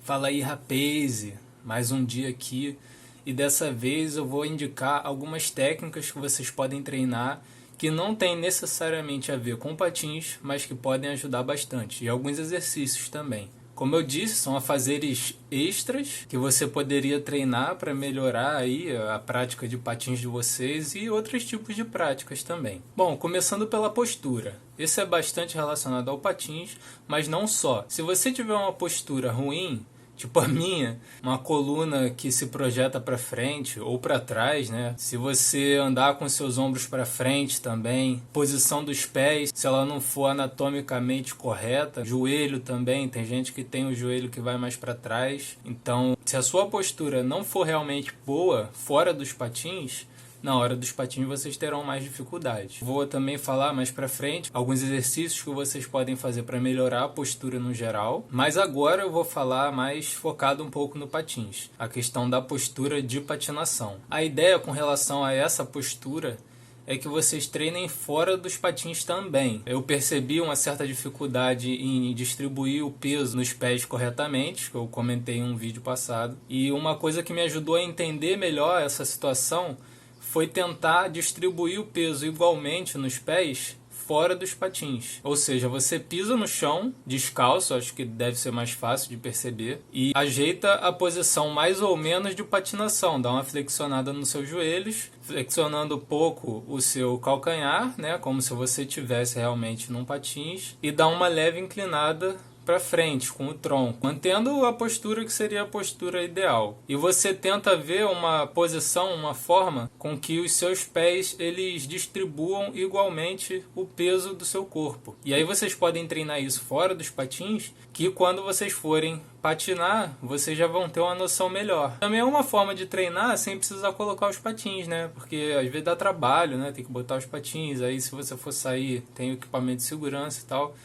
Fala aí, rapaz, mais um dia aqui e dessa vez eu vou indicar algumas técnicas que vocês podem treinar que não tem necessariamente a ver com patins, mas que podem ajudar bastante, e alguns exercícios também. Como eu disse, são afazeres extras que você poderia treinar para melhorar aí a prática de patins de vocês e outros tipos de práticas também. Bom, começando pela postura. Esse é bastante relacionado ao patins, mas não só. Se você tiver uma postura ruim, tipo a minha, uma coluna que se projeta para frente ou para trás, né? Se você andar com seus ombros para frente também, posição dos pés, se ela não for anatomicamente correta, joelho também, tem gente que tem o joelho que vai mais para trás. Então, se a sua postura não for realmente boa, fora dos patins, na hora dos patins vocês terão mais dificuldade. Vou também falar mais pra frente alguns exercícios que vocês podem fazer para melhorar a postura no geral, mas agora eu vou falar mais focado um pouco no patins, a questão da postura de patinação. A ideia com relação a essa postura é que vocês treinem fora dos patins também. Eu percebi uma certa dificuldade em distribuir o peso nos pés corretamente, que eu comentei em um vídeo passado, e uma coisa que me ajudou a entender melhor essa situação foi tentar distribuir o peso igualmente nos pés fora dos patins. Ou seja, você pisa no chão, descalço, acho que deve ser mais fácil de perceber, e ajeita a posição mais ou menos de patinação. Dá uma flexionada nos seus joelhos, flexionando pouco o seu calcanhar, né, como se você estivesse realmente num patins, e dá uma leve inclinada para frente com o tronco, mantendo a postura que seria a postura ideal. E você tenta ver uma posição, uma forma com que os seus pés eles distribuam igualmente o peso do seu corpo. E aí vocês podem treinar isso fora dos patins, que quando vocês forem patinar, vocês já vão ter uma noção melhor. Também é uma forma de treinar sem precisar colocar os patins, né? Porque às vezes dá trabalho, né? Tem que botar os patins, aí se você for sair tem o equipamento de segurança e tal.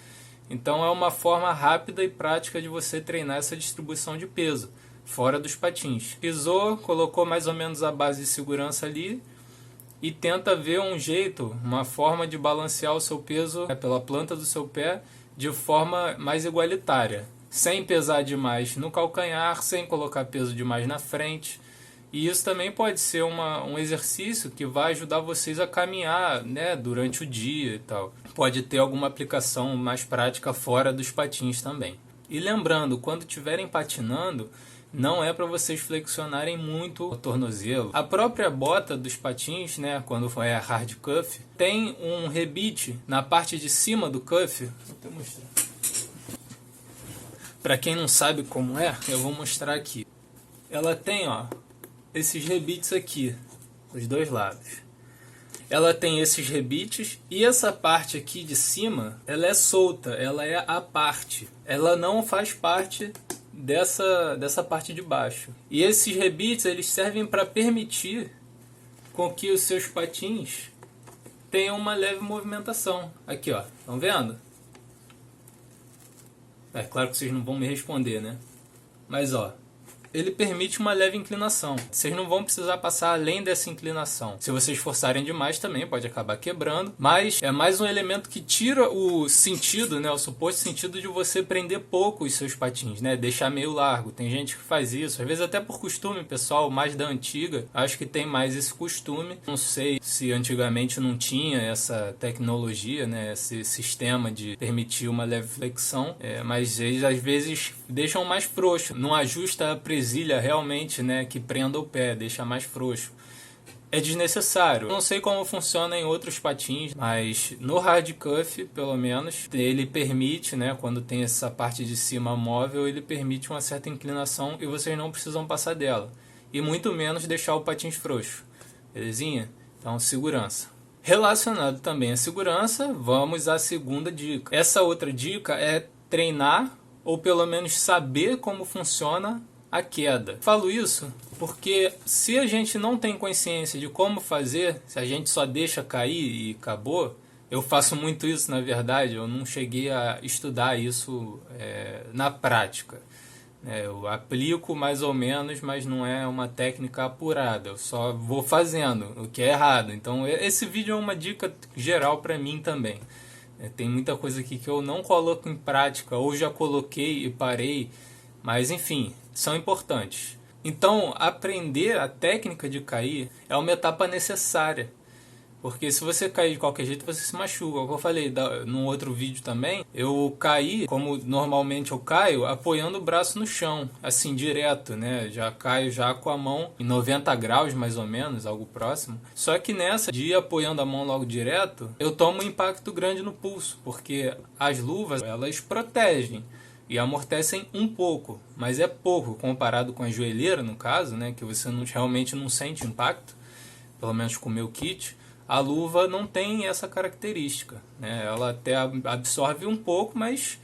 Então é uma forma rápida e prática de você treinar essa distribuição de peso, fora dos patins. Pisou, colocou mais ou menos a base de segurança ali e tenta ver um jeito, uma forma de balancear o seu peso pela planta do seu pé de forma mais igualitária, sem pesar demais no calcanhar, sem colocar peso demais na frente. E isso também pode ser um exercício que vai ajudar vocês a caminhar, né, durante o dia e tal. Pode ter alguma aplicação mais prática fora dos patins também. E lembrando, quando estiverem patinando, não é para vocês flexionarem muito o tornozelo. A própria bota dos patins, né, quando é hard cuff, tem um rebite na parte de cima do cuff. Vou até mostrar. Para quem não sabe como é, eu vou mostrar aqui. Ela tem, ó, esses rebites aqui, os dois lados. Ela tem esses rebites e essa parte aqui de cima, ela é solta, ela é à parte. Ela não faz parte dessa parte de baixo. E esses rebites, eles servem para permitir com que os seus patins tenham uma leve movimentação. Aqui, ó, estão vendo? É claro que vocês não vão me responder, né? Mas, ó, ele permite uma leve inclinação. Vocês não vão precisar passar além dessa inclinação. Se vocês forçarem demais também pode acabar quebrando, mas é mais um elemento que tira o sentido, né, o suposto sentido de você prender pouco os seus patins, né, deixar meio largo. Tem gente que faz isso, às vezes até por costume, pessoal mais da antiga, acho que tem mais esse costume. Não sei se antigamente não tinha essa tecnologia, né, esse sistema de permitir uma leve flexão, mas eles às vezes deixam mais frouxo, não ajusta a presilha realmente, né, que prenda o pé, deixa mais frouxo. É desnecessário. Não sei como funciona em outros patins, mas no hard cuff, pelo menos, ele permite, né, quando tem essa parte de cima móvel, ele permite uma certa inclinação e vocês não precisam passar dela. E muito menos deixar o patins frouxo. Belezinha? Então, segurança. Relacionado também à segurança, vamos à segunda dica. Essa outra dica é treinar, ou pelo menos saber como funciona a queda. Falo isso porque se a gente não tem consciência de como fazer, se a gente só deixa cair e acabou, eu faço muito isso na verdade, eu não cheguei a estudar isso na prática. Eu aplico mais ou menos, mas não é uma técnica apurada, eu só vou fazendo, o que é errado. Então esse vídeo é uma dica geral para mim também. Tem muita coisa aqui que eu não coloco em prática, ou já coloquei e parei, Mas enfim, são importantes. Então, aprender a técnica de cair é uma etapa necessária. Porque se você cair de qualquer jeito, você se machuca. Como eu falei num outro vídeo também, eu caí, como normalmente eu caio, apoiando o braço no chão, assim, direto, né? Já caio já com a mão em 90 graus, mais ou menos, algo próximo. Só que nessa de ir apoiando a mão logo direto, eu tomo um impacto grande no pulso, porque as luvas, elas protegem e amortecem um pouco, mas é pouco comparado com a joelheira, no caso, né? Que você realmente não sente impacto, pelo menos com o meu kit. A luva não tem essa característica, né? Ela até absorve um pouco, mas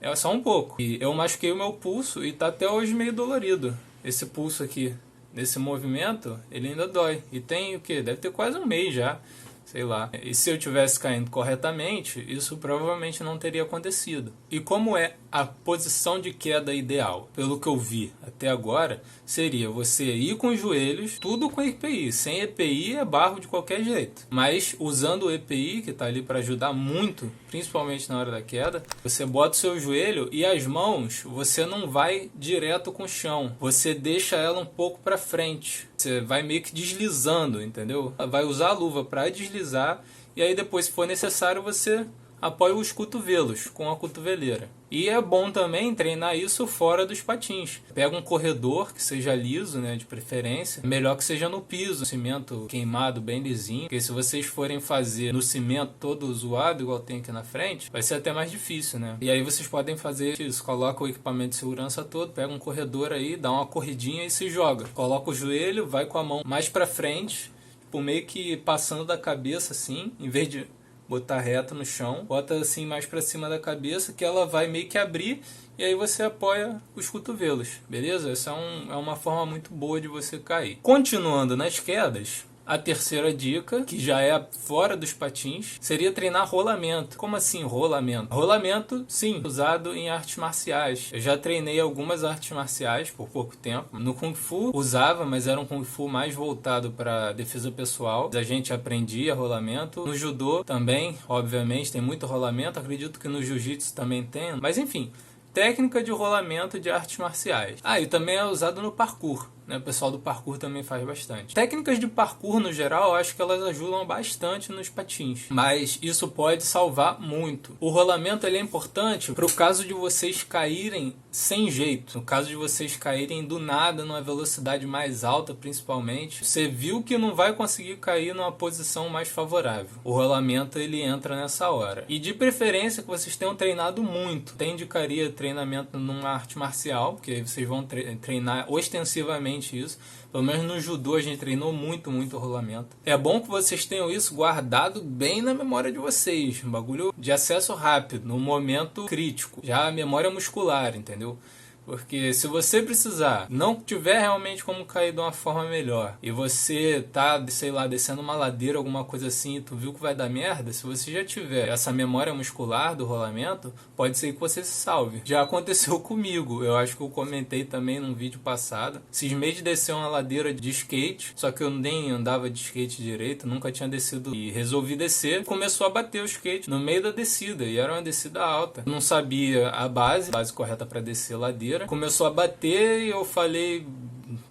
é só um pouco. E eu machuquei o meu pulso e está até hoje meio dolorido. Esse pulso aqui, nesse movimento, ele ainda dói. E tem o quê? Deve ter quase um mês já, sei lá. E se eu tivesse caindo corretamente, isso provavelmente não teria acontecido. E como é a posição de queda ideal? Pelo que eu vi até agora, seria você ir com os joelhos, tudo com EPI. Sem EPI é barro de qualquer jeito. Mas usando o EPI, que está ali para ajudar muito, principalmente na hora da queda, você bota o seu joelho e as mãos, você não vai direto com o chão. Você deixa ela um pouco para frente. Você vai meio que deslizando, entendeu? Vai usar a luva para deslizar e aí depois, se for necessário, você apoia os cotovelos com a cotoveleira. E é bom também treinar isso fora dos patins. Pega um corredor que seja liso, né, de preferência. Melhor que seja no piso, cimento queimado bem lisinho. Porque se vocês forem fazer no cimento todo zoado, igual tem aqui na frente, vai ser até mais difícil, né? E aí vocês podem fazer isso. Coloca o equipamento de segurança todo, pega um corredor aí, dá uma corridinha e se joga. Coloca o joelho, vai com a mão mais pra frente, tipo, meio que passando da cabeça assim, em vez de botar reto no chão, bota assim mais para cima da cabeça, que ela vai meio que abrir e aí você apoia os cotovelos, beleza? Essa é uma forma muito boa de você cair. Continuando nas quedas, a terceira dica, que já é fora dos patins, seria treinar rolamento. Como assim rolamento? Rolamento, sim, usado em artes marciais. Eu já treinei algumas artes marciais por pouco tempo. No Kung Fu usava, mas era um Kung Fu mais voltado para defesa pessoal. A gente aprendia rolamento. No Judô também, obviamente, tem muito rolamento. Acredito que no Jiu-Jitsu também tem. Mas enfim, técnica de rolamento de artes marciais. E também é usado no parkour. O pessoal do parkour também faz bastante. Técnicas de parkour, no geral, eu acho que elas ajudam bastante nos patins. Mas isso pode salvar muito. O rolamento ele é importante para o caso de vocês caírem sem jeito. No caso de vocês caírem do nada, numa velocidade mais alta, principalmente. Você viu que não vai conseguir cair numa posição mais favorável. O rolamento ele entra nessa hora. E de preferência que vocês tenham treinado muito. Até indicaria treinamento numa arte marcial, porque aí vocês vão treinar ostensivamente isso. Pelo menos no judô a gente treinou muito rolamento. É bom que vocês tenham isso guardado bem na memória de vocês. Um bagulho de acesso rápido, no momento crítico. Já a memória muscular, entendeu? Porque se você precisar, não tiver realmente como cair de uma forma melhor, e você tá, sei lá, descendo uma ladeira, alguma coisa assim, e tu viu que vai dar merda, se você já tiver essa memória muscular do rolamento, pode ser que você se salve. Já aconteceu comigo, eu acho que eu comentei também num vídeo passado. Cismei de descer uma ladeira de skate, só que eu nem andava de skate direito, nunca tinha descido, e resolvi descer, começou a bater o skate no meio da descida, e era uma descida alta. Não sabia a base correta para descer a ladeira. Começou a bater e eu falei,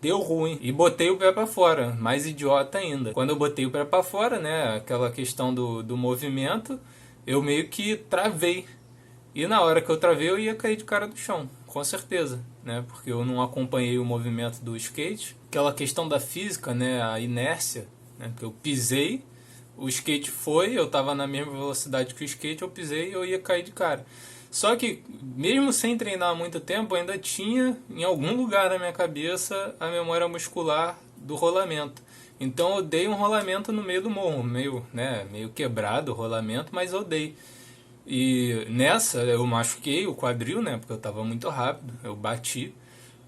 deu ruim. E botei o pé para fora, mais idiota ainda. Quando eu botei o pé para fora, né, aquela questão do movimento, eu meio que travei. E na hora que eu travei, eu ia cair de cara do chão, com certeza, né, porque eu não acompanhei o movimento do skate. Aquela questão da física, né, a inércia, né, que eu pisei, o skate foi, eu estava na mesma velocidade que o skate, eu pisei e eu ia cair de cara. Só que, mesmo sem treinar há muito tempo, ainda tinha, em algum lugar na minha cabeça, a memória muscular do rolamento. Então eu dei um rolamento no meio do morro, meio quebrado o rolamento, mas eu dei. E nessa eu machuquei o quadril, né, porque eu estava muito rápido, eu bati.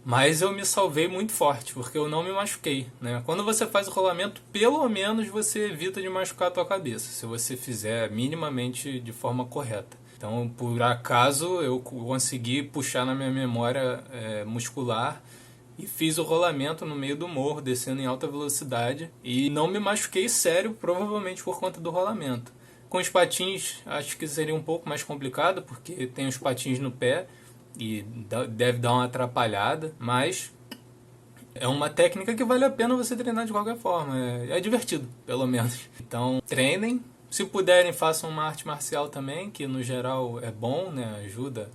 Mas eu me salvei muito forte, porque eu não me machuquei, né? Quando você faz o rolamento, pelo menos você evita de machucar a tua cabeça, se você fizer minimamente de forma correta. Então, por acaso, eu consegui puxar na minha memória muscular e fiz o rolamento no meio do morro, descendo em alta velocidade. E não me machuquei sério, provavelmente por conta do rolamento. Com os patins, acho que seria um pouco mais complicado, porque tem os patins no pé. e deve dar uma atrapalhada, mas é uma técnica que vale a pena você treinar de qualquer forma. É divertido, pelo menos. Então, treinem. Se puderem, façam uma arte marcial também, que no geral é bom, né? Ajuda.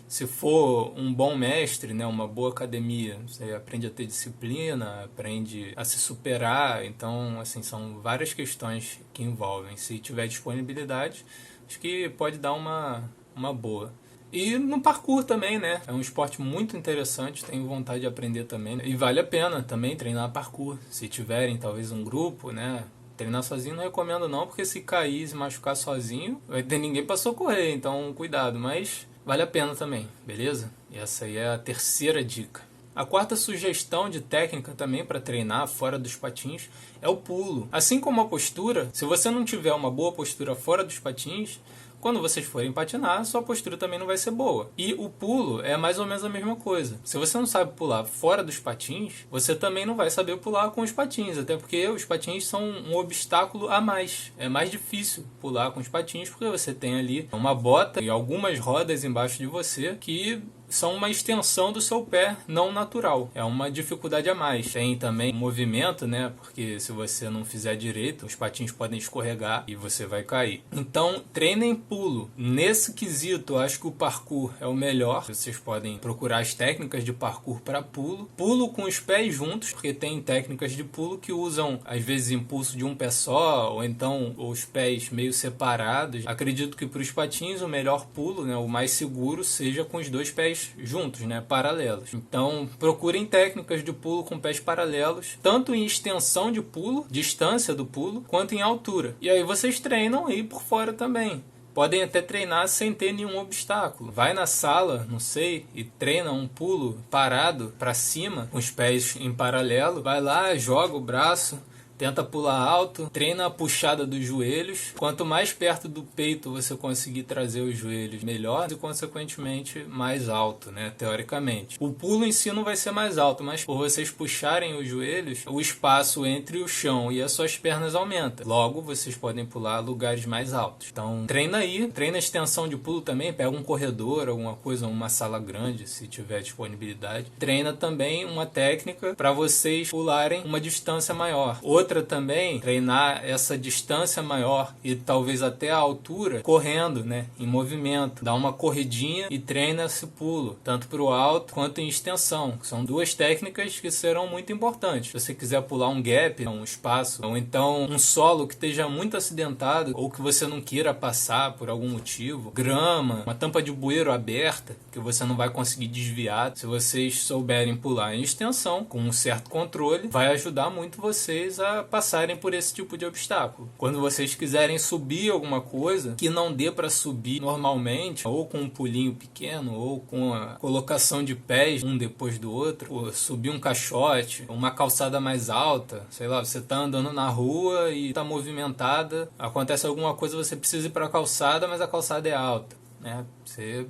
Se for um bom mestre, né? Uma boa academia, você aprende a ter disciplina, aprende a se superar. Então, assim, são várias questões que envolvem. Se tiver disponibilidade, acho que pode dar uma boa. E no parkour também, né? É um esporte muito interessante, tenho vontade de aprender também, né? E vale a pena também treinar parkour. Se tiverem talvez um grupo, né? Treinar sozinho não recomendo não, porque se cair e se machucar sozinho, vai ter ninguém para socorrer, então cuidado. Mas vale a pena também, beleza? E essa aí é a terceira dica. A quarta sugestão de técnica também para treinar fora dos patins é o pulo. Assim como a postura, se você não tiver uma boa postura fora dos patins, quando vocês forem patinar, sua postura também não vai ser boa. E o pulo é mais ou menos a mesma coisa. Se você não sabe pular fora dos patins, você também não vai saber pular com os patins, até porque os patins são um obstáculo a mais. É mais difícil pular com os patins porque você tem ali uma bota e algumas rodas embaixo de você que são uma extensão do seu pé não natural. É uma dificuldade a mais. Tem também movimento, né? Porque se você não fizer direito, os patins podem escorregar e você vai cair. Então, treinem pulo. Nesse quesito, eu acho que o parkour é o melhor. Vocês podem procurar as técnicas de parkour para pulo. Pulo com os pés juntos, porque tem técnicas de pulo que usam, às vezes, impulso de um pé só, ou então os pés meio separados. Acredito que para os patins, o melhor pulo, né? O mais seguro, seja com os dois pés juntos, né, paralelos. Então, procurem técnicas de pulo com pés paralelos, tanto em extensão de pulo, distância do pulo, quanto em altura. E aí vocês treinam aí por fora também. Podem até treinar sem ter nenhum obstáculo. Vai na sala, não sei, e treina um pulo parado para cima, com os pés em paralelo. Vai lá, joga o braço, tenta pular alto, treina a puxada dos joelhos. Quanto mais perto do peito você conseguir trazer os joelhos, melhor e, consequentemente, mais alto, né? Teoricamente. O pulo em si não vai ser mais alto, mas por vocês puxarem os joelhos, o espaço entre o chão e as suas pernas aumenta. Logo, vocês podem pular lugares mais altos. Então, treina aí. Treina a extensão de pulo também. Pega um corredor, alguma coisa, uma sala grande, se tiver disponibilidade. Treina também uma técnica para vocês pularem uma distância maior. Outra também, treinar essa distância maior e talvez até a altura, correndo, né, em movimento. Dá uma corridinha e treina esse pulo, tanto para o alto quanto em extensão. São duas técnicas que serão muito importantes. Se você quiser pular um gap, um espaço, ou então um solo que esteja muito acidentado, ou que você não queira passar por algum motivo, grama, uma tampa de bueiro aberta, que você não vai conseguir desviar. Se vocês souberem pular em extensão, com um certo controle, vai ajudar muito vocês a passarem por esse tipo de obstáculo. Quando vocês quiserem subir alguma coisa que não dê para subir normalmente, ou com um pulinho pequeno, ou com a colocação de pés um depois do outro, ou subir um caixote, uma calçada mais alta, sei lá, você tá andando na rua e tá movimentada, acontece alguma coisa, você precisa ir para a calçada, mas a calçada é alta, né? Você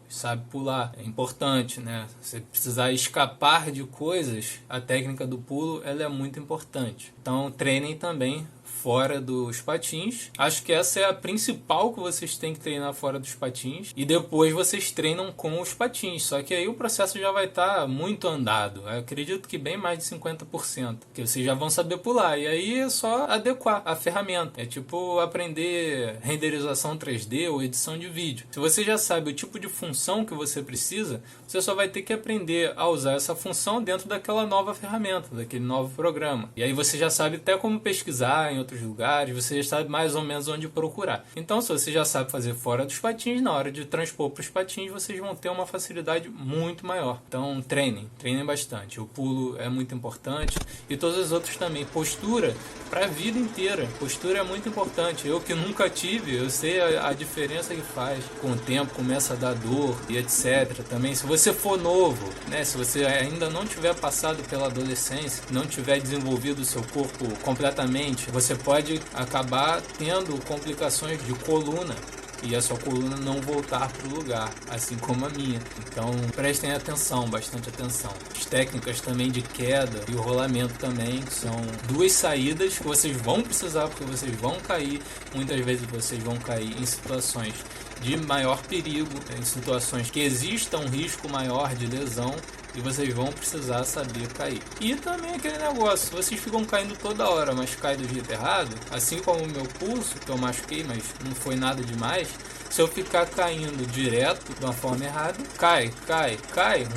sabe pular, é importante, né? Se precisar escapar de coisas, a técnica do pulo ela é muito importante. Então treinem também fora dos patins. Acho que essa é a principal que vocês têm que treinar fora dos patins. E depois vocês treinam com os patins. Só que aí o processo já vai estar muito andado. Eu acredito que bem mais de 50%. Que vocês já vão saber pular. E aí é só adequar a ferramenta. É tipo aprender renderização 3D ou edição de vídeo. Se você já sabe o tipo de função que você precisa, você só vai ter que aprender a usar essa função dentro daquela nova ferramenta, daquele novo programa. E aí você já sabe até como pesquisar em outros lugares, você já sabe mais ou menos onde procurar. Então, se você já sabe fazer fora dos patins, na hora de transpor para os patins, vocês vão ter uma facilidade muito maior. Então, treinem bastante. O pulo é muito importante e todos os outros também. Postura para a vida inteira. Postura é muito importante. Eu que nunca tive, eu sei a diferença que faz. Com o tempo começa a dar dor e etc. Também, se você for novo, né, se você ainda não tiver passado pela adolescência, não tiver desenvolvido o seu corpo completamente, você pode acabar tendo complicações de coluna e a sua coluna não voltar para o lugar, assim como a minha. Então prestem atenção, bastante atenção. As técnicas também de queda e o rolamento também são duas saídas que vocês vão precisar, porque vocês vão cair. Muitas vezes vocês vão cair em situações de maior perigo, em situações que exista um risco maior de lesão, e vocês vão precisar saber cair. E também aquele negócio, se vocês ficam caindo toda hora, mas caem do jeito errado, assim como o meu pulso, que eu machuquei, mas não foi nada demais, se eu ficar caindo direto de uma forma errada, cai,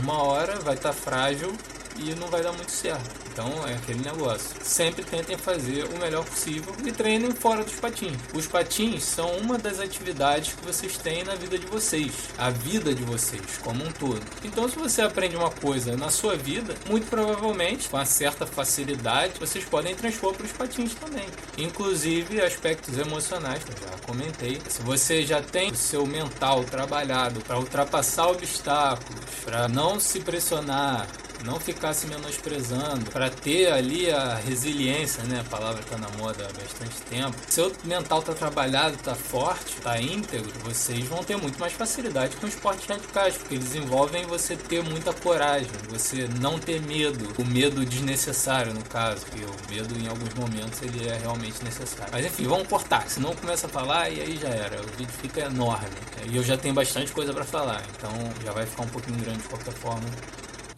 uma hora vai estar frágil e não vai dar muito certo. Então é aquele negócio. Sempre tentem fazer o melhor possível e treinem fora dos patins. Os patins são uma das atividades que vocês têm na vida de vocês. A vida de vocês, como um todo. Então se você aprende uma coisa na sua vida, muito provavelmente, com uma certa facilidade, vocês podem transpor para os patins também. Inclusive aspectos emocionais, que eu já comentei. Se você já tem o seu mental trabalhado para ultrapassar obstáculos, para não se pressionar, não ficar se menosprezando, para ter ali a resiliência, né? A palavra está na moda há bastante tempo. Seu mental está trabalhado, está forte, está íntegro, vocês vão ter muito mais facilidade com esportes radicais, porque eles envolvem você ter muita coragem, você não ter medo, o medo desnecessário no caso, porque o medo em alguns momentos ele é realmente necessário. Mas enfim, vamos cortar, senão começa a falar e aí já era, o vídeo fica enorme. E eu já tenho bastante coisa para falar, então já vai ficar um pouquinho grande de qualquer forma.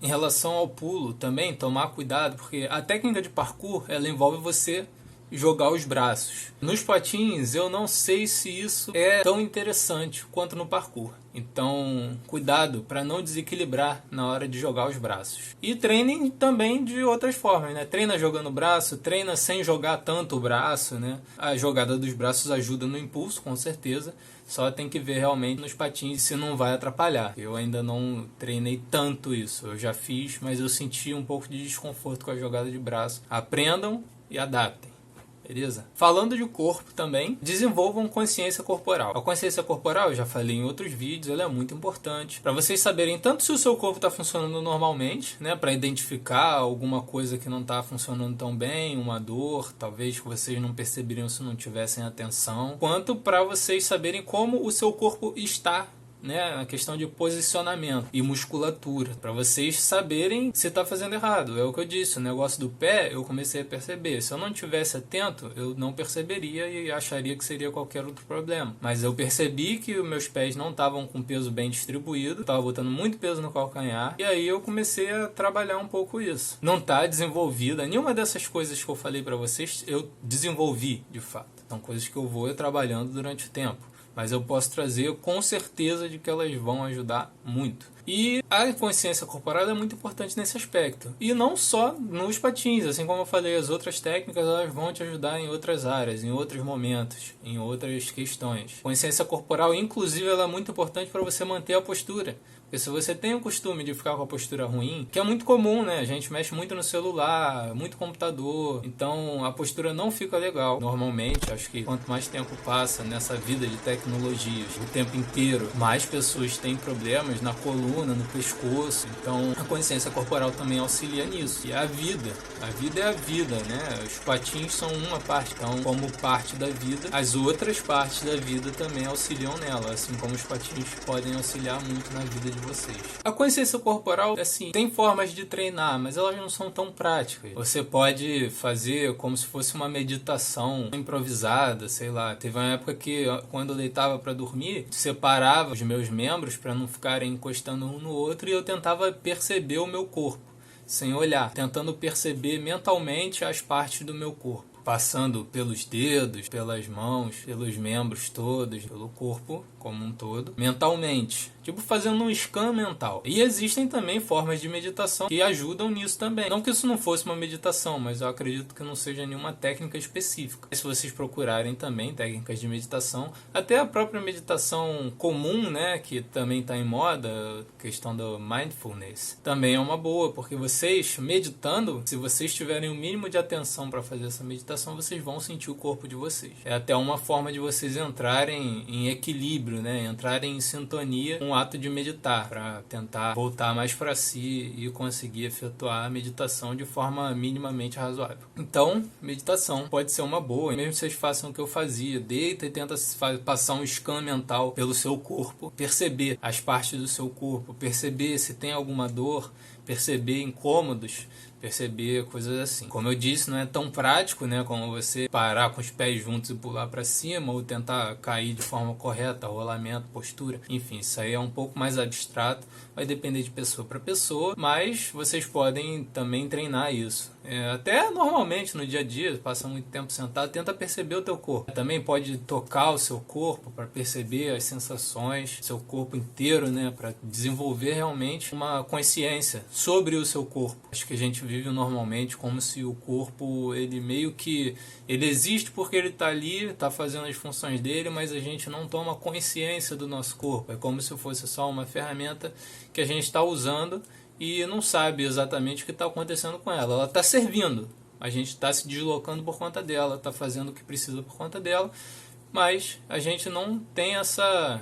Em relação ao pulo, também tomar cuidado, porque a técnica de parkour, ela envolve você jogar os braços. Nos patins, eu não sei se isso é tão interessante quanto no parkour. Então, cuidado para não desequilibrar na hora de jogar os braços. E treinem também de outras formas, né? Treina jogando o braço, treina sem jogar tanto o braço, né? A jogada dos braços ajuda no impulso, com certeza. Só tem que ver realmente nos patins se não vai atrapalhar. Eu ainda não treinei tanto isso. Eu já fiz, mas eu senti um pouco de desconforto com a jogada de braço. Aprendam e adaptem. Beleza? Falando de corpo também, desenvolvam consciência corporal. A consciência corporal, eu já falei em outros vídeos, ela é muito importante para vocês saberem tanto se o seu corpo está funcionando normalmente, né, para identificar alguma coisa que não está funcionando tão bem, uma dor, talvez que vocês não perceberiam se não tivessem atenção, quanto para vocês saberem como o seu corpo está, né, a questão de posicionamento e musculatura, para vocês saberem se está fazendo errado. É o que eu disse, o negócio do pé eu comecei a perceber. Se eu não tivesse atento, eu não perceberia e acharia que seria qualquer outro problema. Mas eu percebi que os meus pés não estavam com peso bem distribuído, estava botando muito peso no calcanhar, e aí eu comecei a trabalhar um pouco isso. Não está desenvolvida, nenhuma dessas coisas que eu falei para vocês eu desenvolvi de fato. São coisas que eu vou trabalhando durante o tempo. Mas eu posso trazer com certeza de que elas vão ajudar muito. E a consciência corporal é muito importante nesse aspecto. E não só nos patins, assim como eu falei, as outras técnicas elas vão te ajudar em outras áreas, em outros momentos, em outras questões. Consciência corporal, inclusive, ela é muito importante para você manter a postura. Porque se você tem o costume de ficar com a postura ruim, que é muito comum, né? A gente mexe muito no celular, muito computador, então a postura não fica legal. Normalmente, acho que quanto mais tempo passa nessa vida de tecnologias, o tempo inteiro, mais pessoas têm problemas na coluna, no pescoço. Então a consciência corporal também auxilia nisso. E a vida é a vida, né? Os patins são uma parte, então como parte da vida, as outras partes da vida também auxiliam nela, assim como os patins podem auxiliar muito na vida de vocês. A consciência corporal, assim, tem formas de treinar, mas elas não são tão práticas. Você pode fazer como se fosse uma meditação improvisada, sei lá. Teve uma época que, quando eu deitava para dormir, separava os meus membros para não ficarem encostando um no outro e eu tentava perceber o meu corpo, sem olhar, tentando perceber mentalmente as partes do meu corpo. Passando pelos dedos, pelas mãos, pelos membros todos, pelo corpo como um todo, mentalmente. Tipo fazendo um scan mental. E existem também formas de meditação que ajudam nisso também. Não que isso não fosse uma meditação, mas eu acredito que não seja nenhuma técnica específica. Se vocês procurarem também técnicas de meditação, até a própria meditação comum, né, que também está em moda, a questão do mindfulness, também é uma boa, porque vocês meditando, se vocês tiverem o mínimo de atenção para fazer essa meditação, vocês vão sentir o corpo de vocês. É até uma forma de vocês entrarem em equilíbrio, né, entrarem em sintonia com o ato de meditar, para tentar voltar mais para si e conseguir efetuar a meditação de forma minimamente razoável. Então, meditação pode ser uma boa, mesmo que vocês façam o que eu fazia, deita e tenta passar um scan mental pelo seu corpo, perceber as partes do seu corpo, perceber se tem alguma dor, perceber incômodos, perceber coisas assim. Como eu disse, não é tão prático, né, como você parar com os pés juntos e pular para cima ou tentar cair de forma correta, rolamento, postura, enfim, isso aí é um pouco mais abstrato, vai depender de pessoa para pessoa, mas vocês podem também treinar isso. Até normalmente no dia a dia, passa muito tempo sentado, tenta perceber o teu corpo. Também pode tocar o seu corpo para perceber as sensações, seu corpo inteiro, né, para desenvolver realmente uma consciência sobre o seu corpo. Acho que a gente vive normalmente como se o corpo, ele meio que ele existe porque ele está ali, está fazendo as funções dele, mas a gente não toma consciência do nosso corpo. É como se fosse só uma ferramenta que a gente está usando e não sabe exatamente o que está acontecendo com ela. Ela está servindo, a gente está se deslocando por conta dela, está fazendo o que precisa por conta dela, mas a gente não tem essa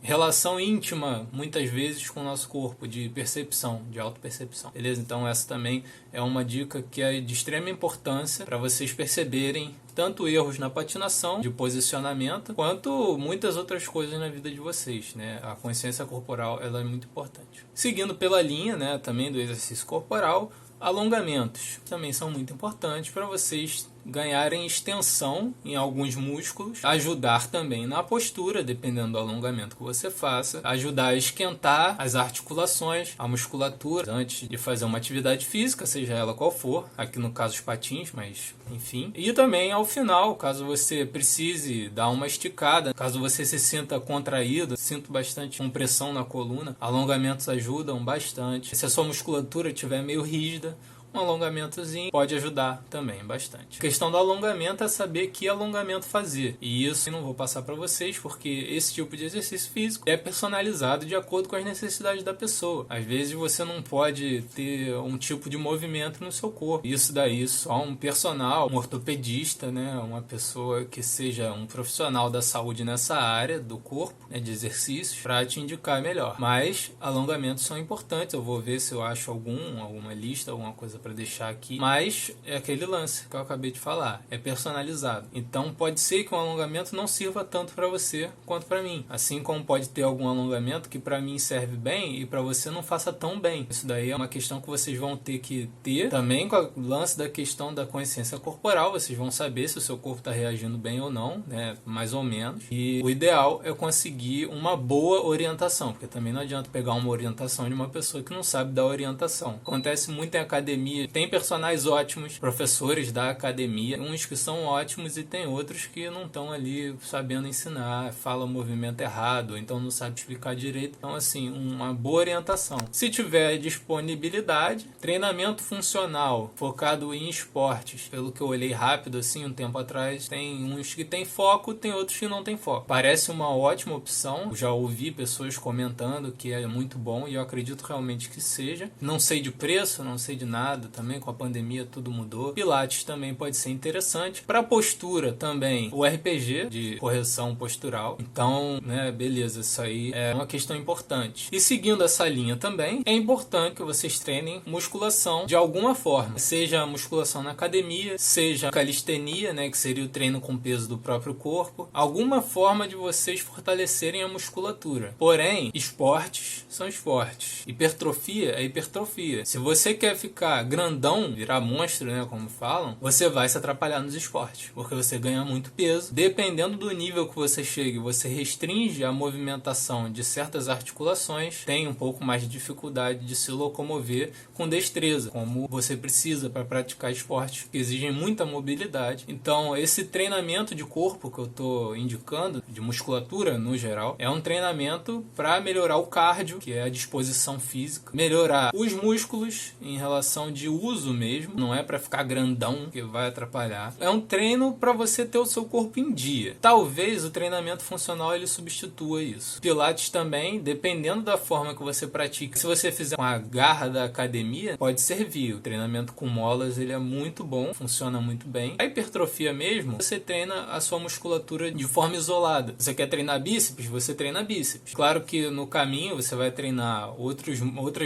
relação íntima, muitas vezes, com o nosso corpo, de percepção, de autopercepção. Beleza? Então essa também é uma dica que é de extrema importância para vocês perceberem tanto erros na patinação, de posicionamento, quanto muitas outras coisas na vida de vocês, né? A consciência corporal, ela é muito importante. Seguindo pela linha, né, também do exercício corporal, alongamentos também são muito importantes para vocês ganharem extensão em alguns músculos, ajudar também na postura, dependendo do alongamento que você faça, ajudar a esquentar as articulações, a musculatura, antes de fazer uma atividade física, seja ela qual for, aqui no caso os patins, mas enfim. E também ao final, caso você precise dar uma esticada, caso você se sinta contraído, sinto bastante compressão na coluna, alongamentos ajudam bastante. Se a sua musculatura estiver meio rígida, um alongamentozinho pode ajudar também bastante. A questão do alongamento é saber que alongamento fazer. E isso eu não vou passar para vocês, porque esse tipo de exercício físico é personalizado de acordo com as necessidades da pessoa. Às vezes você não pode ter um tipo de movimento no seu corpo. Isso daí só um personal, um ortopedista, né, uma pessoa que seja um profissional da saúde nessa área do corpo, né, de exercícios, para te indicar melhor. Mas alongamentos são importantes. Eu vou ver se eu acho alguma lista, alguma coisa para deixar aqui, mas é aquele lance que eu acabei de falar, é personalizado. Então pode ser que um alongamento não sirva tanto para você quanto para mim, assim como pode ter algum alongamento que para mim serve bem e para você não faça tão bem. Isso daí é uma questão que vocês vão ter que ter também com o lance da questão da consciência corporal. Vocês vão saber se o seu corpo está reagindo bem ou não, né, mais ou menos, e o ideal é conseguir uma boa orientação, porque também não adianta pegar uma orientação de uma pessoa que não sabe dar orientação. Acontece muito em academia. Tem personagens ótimos, professores da academia, uns que são ótimos e tem outros que não estão ali sabendo ensinar, falam o movimento errado, então não sabe explicar direito. Então, assim, uma boa orientação. Se tiver disponibilidade, treinamento funcional focado em esportes, pelo que eu olhei rápido assim um tempo atrás, tem uns que tem foco, tem outros que não tem foco. Parece uma ótima opção, eu já ouvi pessoas comentando que é muito bom e eu acredito realmente que seja. Não sei de preço, não sei de nada, também com a pandemia tudo mudou. Pilates também pode ser interessante. Para postura também, o RPG de correção postural. Então, né, beleza, isso aí é uma questão importante. E seguindo essa linha também, é importante que vocês treinem musculação de alguma forma. Seja musculação na academia, seja calistenia, né, que seria o treino com peso do próprio corpo. Alguma forma de vocês fortalecerem a musculatura. Porém, esportes são esportes. Hipertrofia é hipertrofia. Se você quer ficar grandão, virar monstro, né, como falam, você vai se atrapalhar nos esportes, porque você ganha muito peso. Dependendo do nível que você chegue, você restringe a movimentação de certas articulações, tem um pouco mais de dificuldade de se locomover com destreza, como você precisa para praticar esportes que exigem muita mobilidade. Então, esse treinamento de corpo que eu estou indicando, de musculatura no geral, é um treinamento para melhorar o cardio, que é a disposição física, melhorar os músculos em relação de uso mesmo, não é para ficar grandão que vai atrapalhar. É um treino para você ter o seu corpo em dia. Talvez o treinamento funcional ele substitua isso. Pilates também, dependendo da forma que você pratica, se você fizer com a garra da academia, pode servir. O treinamento com molas ele é muito bom, funciona muito bem. A hipertrofia mesmo, você treina a sua musculatura de forma isolada. Você quer treinar bíceps? Você treina bíceps. Claro que no caminho você vai treinar outras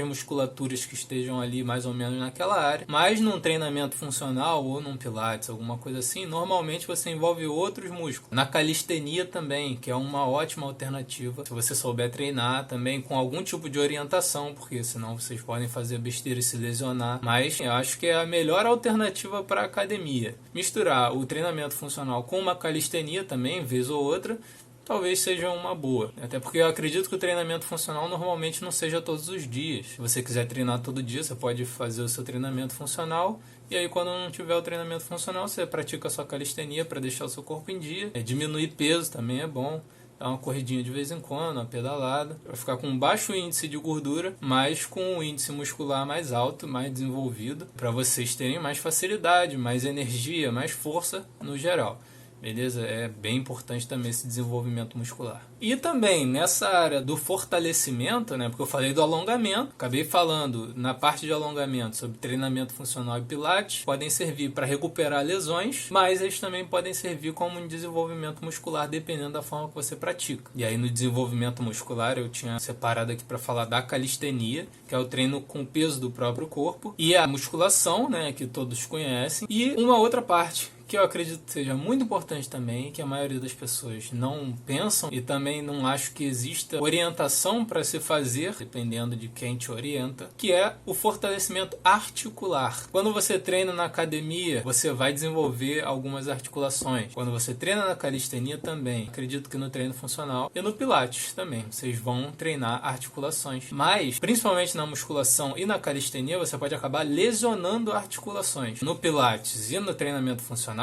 musculaturas que estejam ali mais ou menos naquela naquela área. Mas num treinamento funcional ou num pilates, alguma coisa assim, normalmente você envolve outros músculos. Na calistenia também, que é uma ótima alternativa, se você souber treinar também com algum tipo de orientação, porque senão vocês podem fazer besteira e se lesionar. Mas eu acho que é a melhor alternativa para a academia. Misturar o treinamento funcional com uma calistenia também, vez ou outra, talvez seja uma boa. Até porque eu acredito que o treinamento funcional normalmente não seja todos os dias. Se você quiser treinar todo dia, você pode fazer o seu treinamento funcional. E aí quando não tiver o treinamento funcional, você pratica a sua calistenia para deixar o seu corpo em dia. Diminuir peso também é bom. Dar uma corridinha de vez em quando, uma pedalada. Vai ficar com um baixo índice de gordura, mas com um índice muscular mais alto, mais desenvolvido. Para vocês terem mais facilidade, mais energia, mais força no geral. Beleza? É bem importante também esse desenvolvimento muscular. E também nessa área do fortalecimento, né? Porque eu falei do alongamento, acabei falando na parte de alongamento sobre treinamento funcional e pilates, podem servir para recuperar lesões, mas eles também podem servir como um desenvolvimento muscular, dependendo da forma que você pratica. E aí no desenvolvimento muscular eu tinha separado aqui para falar da calistenia, que é o treino com o peso do próprio corpo, e a musculação, né? Que todos conhecem, e uma outra parte que eu acredito que seja muito importante também, que a maioria das pessoas não pensam e também não acho que exista orientação para se fazer, dependendo de quem te orienta, que é o fortalecimento articular. Quando você treina na academia, você vai desenvolver algumas articulações. Quando você treina na calistenia também, acredito que no treino funcional e no pilates também, vocês vão treinar articulações. Mas, principalmente na musculação e na calistenia, você pode acabar lesionando articulações. No pilates e no treinamento funcional,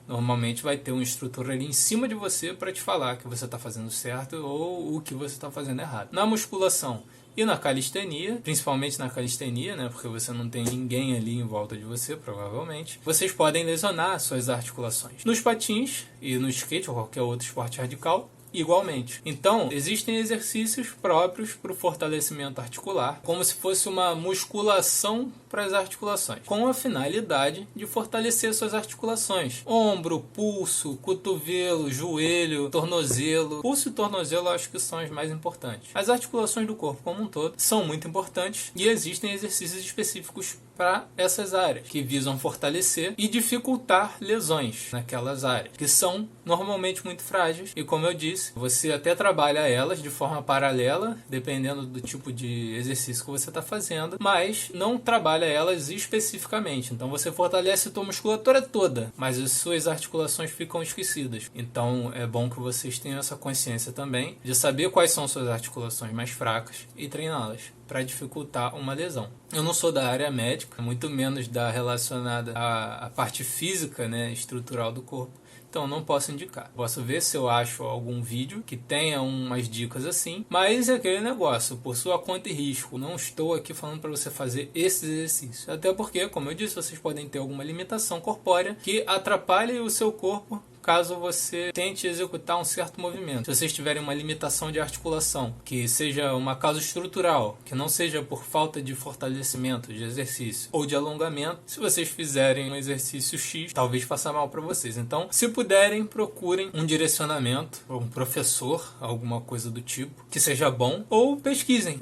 normalmente vai ter um instrutor ali em cima de você para te falar que você está fazendo certo ou o que você está fazendo errado. Na musculação e na calistenia, principalmente na calistenia, né, porque você não tem ninguém ali em volta de você, provavelmente, vocês podem lesionar suas articulações. Nos patins e no skate ou qualquer outro esporte radical, igualmente. Então, existem exercícios próprios para o fortalecimento articular, como se fosse uma musculação para as articulações, com a finalidade de fortalecer suas articulações. Ombro, pulso, cotovelo, joelho, tornozelo. Pulso e tornozelo eu acho que são as mais importantes. As articulações do corpo como um todo são muito importantes e existem exercícios específicos para essas áreas, que visam fortalecer e dificultar lesões naquelas áreas, que são normalmente muito frágeis e, como eu disse, você até trabalha elas de forma paralela, dependendo do tipo de exercício que você está fazendo, mas não trabalha elas especificamente. Então você fortalece a tua musculatura toda, mas as suas articulações ficam esquecidas. Então é bom que vocês tenham essa consciência também de saber quais são suas articulações mais fracas e treiná-las para dificultar uma lesão. Eu não sou da área médica, muito menos da relacionada à parte física, né, estrutural do corpo. Então não posso indicar. Posso ver se eu acho algum vídeo que tenha umas dicas assim, mas é aquele negócio, por sua conta e risco. Não estou aqui falando para você fazer esses exercícios. Até porque, como eu disse, vocês podem ter alguma limitação corpórea que atrapalhe o seu corpo caso você tente executar um certo movimento. Se vocês tiverem uma limitação de articulação, que seja uma causa estrutural, que não seja por falta de fortalecimento, de exercício ou de alongamento, se vocês fizerem um exercício X, talvez faça mal para vocês. Então, se puderem, procurem um direcionamento, um professor, alguma coisa do tipo, que seja bom, ou pesquisem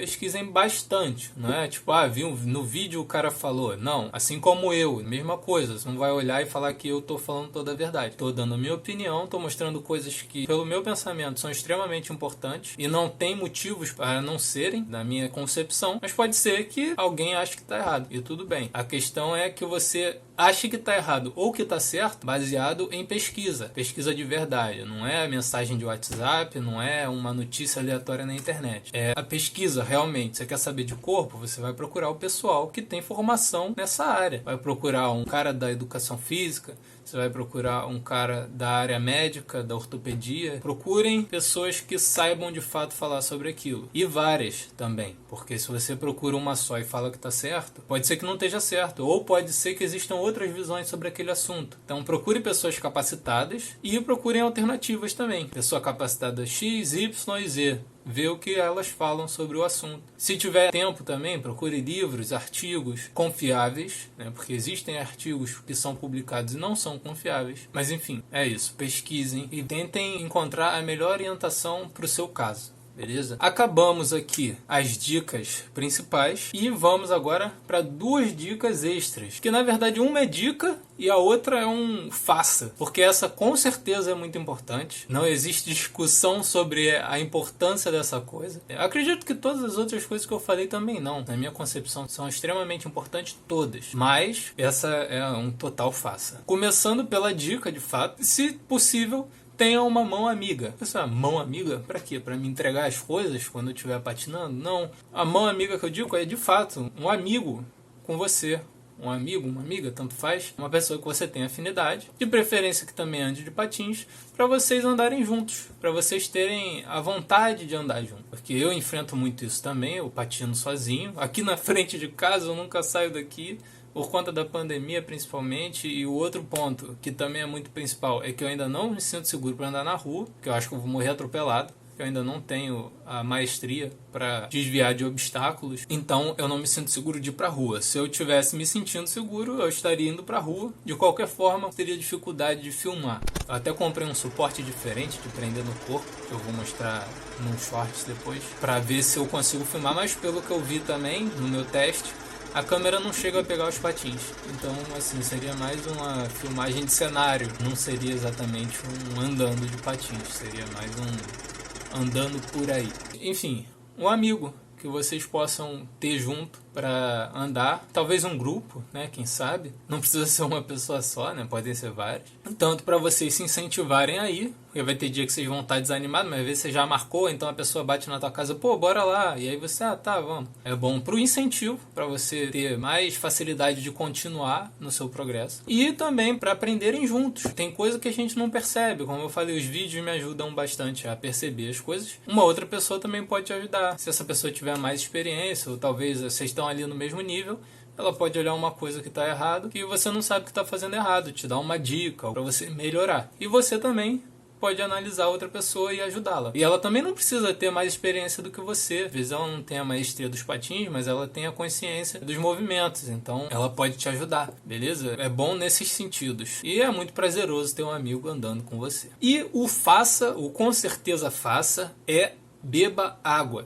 bastante, não é? Tipo, viu no vídeo o cara falou. Não, assim como eu, mesma coisa, você não vai olhar e falar que eu tô falando toda a verdade. Tô dando a minha opinião, estou mostrando coisas que, pelo meu pensamento, são extremamente importantes e não tem motivos para não serem, na minha concepção, mas pode ser que alguém ache que está errado, e tudo bem. A questão é que você ache que está errado ou que está certo baseado em pesquisa de verdade, não é mensagem de WhatsApp, não é uma notícia aleatória na internet. É a pesquisa realmente. Você quer saber de corpo? Você vai procurar o pessoal que tem formação nessa área. Vai procurar um cara da educação física, você vai procurar um cara da área médica, da ortopedia. Procurem pessoas que saibam de fato falar sobre aquilo. E várias também. Porque se você procura uma só e fala que está certo, pode ser que não esteja certo. Ou pode ser que existam outras visões sobre aquele assunto. Então procure pessoas capacitadas e procurem alternativas também. Pessoa capacitada X, Y e Z. Ver o que elas falam sobre o assunto. Se tiver tempo também, procure livros, artigos confiáveis, né? Porque existem artigos que são publicados e não são confiáveis. Mas enfim, é isso. Pesquisem e tentem encontrar a melhor orientação para o seu caso. beleza? Acabamos aqui as dicas principais e vamos agora para 2 dicas extras, que na verdade uma é dica e a outra é um faça, porque essa com certeza é muito importante. Não existe discussão sobre a importância dessa coisa. Eu acredito que todas as outras coisas que eu falei também não. Na minha concepção são extremamente importantes todas, mas essa é um total faça. Começando pela dica, de fato, se possível, tenha uma mão amiga. Essa mão amiga, pra quê? Pra me entregar as coisas quando eu estiver patinando? Não. A mão amiga que eu digo é, de fato, um amigo com você. Um amigo, uma amiga, tanto faz. Uma pessoa que você tem afinidade. De preferência que também ande de patins. Pra vocês andarem juntos. Pra vocês terem a vontade de andar juntos. Porque eu enfrento muito isso também. Eu patino sozinho. Aqui na frente de casa eu nunca saio daqui. Por conta da pandemia, principalmente. E o outro ponto, que também é muito principal, é que eu ainda não me sinto seguro para andar na rua, que eu acho que eu vou morrer atropelado. Eu ainda não tenho a maestria para desviar de obstáculos, então eu não me sinto seguro de ir para rua. Se eu tivesse me sentindo seguro, eu estaria indo para rua. De qualquer forma, eu teria dificuldade de filmar. Eu até comprei um suporte diferente de prender no corpo, que eu vou mostrar num shorts depois, para ver se eu consigo filmar, mas pelo que eu vi também no meu teste, a câmera não chega a pegar os patins. Então, assim, seria mais uma filmagem de cenário. Não seria exatamente um andando de patins. Seria mais um andando por aí. Enfim, um amigo que vocês possam ter junto para andar. Talvez um grupo, né? Quem sabe? Não precisa ser uma pessoa só, né? Podem ser vários. Tanto para vocês se incentivarem aí. Porque vai ter dia que vocês vão estar desanimados, mas às vezes você já marcou, então a pessoa bate na tua casa, pô, bora lá. E aí você, tá, vamos. É bom pro incentivo, para você ter mais facilidade de continuar no seu progresso. E também para aprenderem juntos. Tem coisa que a gente não percebe. Como eu falei, os vídeos me ajudam bastante a perceber as coisas. Uma outra pessoa também pode te ajudar. Se essa pessoa tiver mais experiência, ou talvez vocês estão ali no mesmo nível, ela pode olhar uma coisa que está errado que você não sabe que está fazendo errado, te dar uma dica para você melhorar. E você também pode analisar outra pessoa e ajudá-la. E ela também não precisa ter mais experiência do que você. Às vezes ela não tem a maestria dos patins, mas ela tem a consciência dos movimentos. Então ela pode te ajudar, beleza? É bom nesses sentidos. E é muito prazeroso ter um amigo andando com você. E o faça, o com certeza faça, é beba água.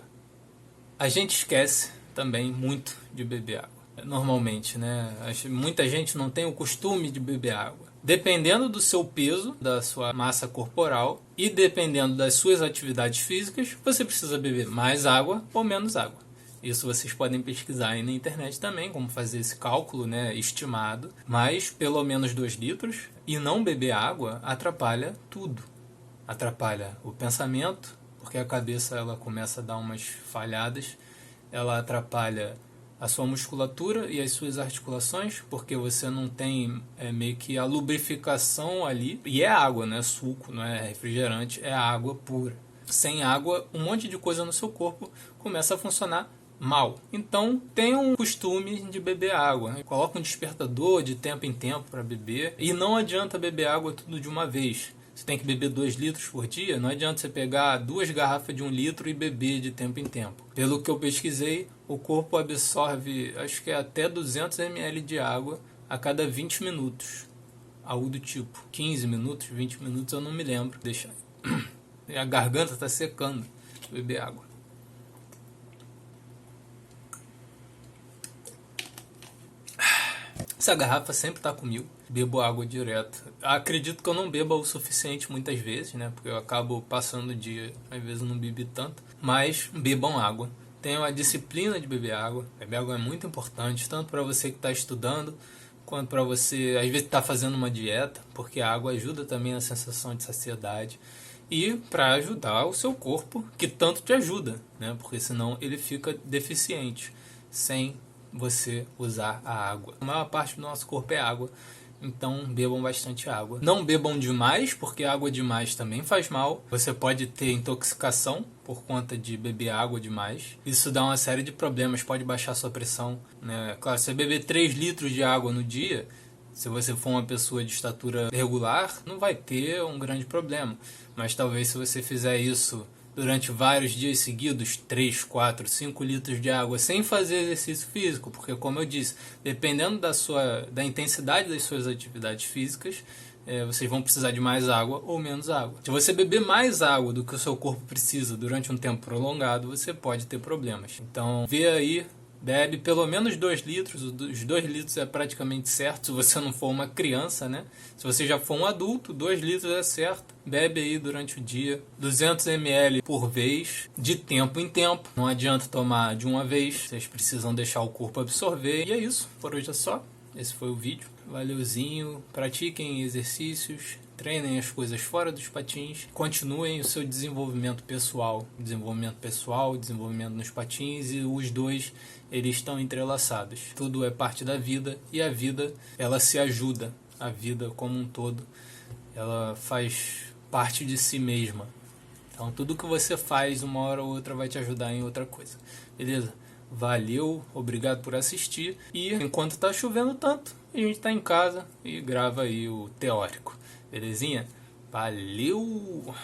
A gente esquece também muito de beber água. Normalmente, né? Muita gente não tem o costume de beber água. Dependendo do seu peso, da sua massa corporal e dependendo das suas atividades físicas, você precisa beber mais água ou menos água. Isso vocês podem pesquisar aí na internet também, como fazer esse cálculo, né, estimado. Mas pelo menos 2 litros. E não beber água atrapalha tudo. Atrapalha o pensamento, porque a cabeça ela começa a dar umas falhadas. Ela atrapalha a sua musculatura e as suas articulações, porque você não tem meio que a lubrificação ali. E é água, não é suco, não é refrigerante, é água pura. Sem água, um monte de coisa no seu corpo começa a funcionar mal. Então, tenha um costume de beber água. Né? Coloca um despertador de tempo em tempo para beber. E não adianta beber água tudo de uma vez. Você tem que beber 2 litros por dia. Não adianta você pegar 2 garrafas de 1 litro e beber de tempo em tempo. Pelo que eu pesquisei, o corpo absorve, acho que é até 200 ml de água a cada 20 minutos. Algo do tipo. 15 minutos, 20 minutos, eu não me lembro. Deixa. A garganta está secando. Beber água. Essa garrafa sempre está comigo. Bebo água direto. Acredito que eu não beba o suficiente muitas vezes, né? Porque eu acabo passando o dia, às vezes eu não bebi tanto. Mas bebam água. Tenham a disciplina de beber água. Beber água é muito importante, tanto para você que está estudando, quanto para você, às vezes, está fazendo uma dieta, porque a água ajuda também na sensação de saciedade. E para ajudar o seu corpo, que tanto te ajuda, né? Porque senão ele fica deficiente, sem você usar a água. A maior parte do nosso corpo é água, então bebam bastante água. Não bebam demais, porque água demais também faz mal. Você pode ter intoxicação por conta de beber água demais. Isso dá uma série de problemas, pode baixar sua pressão, né? Claro, se você beber 3 litros de água no dia, se você for uma pessoa de estatura regular, não vai ter um grande problema. Mas talvez se você fizer isso durante vários dias seguidos, 3, 4, 5 litros de água, sem fazer exercício físico, porque como eu disse, dependendo da intensidade das suas atividades físicas, vocês vão precisar de mais água ou menos água. Se você beber mais água do que o seu corpo precisa durante um tempo prolongado, você pode ter problemas. Então, vê aí, bebe pelo menos 2 litros. Os 2 litros é praticamente certo se você não for uma criança, né? Se você já for um adulto, 2 litros é certo. Bebe aí durante o dia, 200 ml por vez, de tempo em tempo. Não adianta tomar de uma vez, vocês precisam deixar o corpo absorver. E é isso, por hoje é só. Esse foi o vídeo. Valeuzinho, pratiquem exercícios, treinem as coisas fora dos patins, continuem o seu desenvolvimento pessoal, desenvolvimento nos patins, e os dois, eles estão entrelaçados. Tudo é parte da vida e a vida, ela se ajuda. A vida como um todo, ela faz parte de si mesma. Então tudo que você faz, uma hora ou outra, vai te ajudar em outra coisa. Beleza? Valeu, obrigado por assistir. E enquanto tá chovendo tanto, a gente tá em casa e grava aí o teórico. Belezinha? Valeu!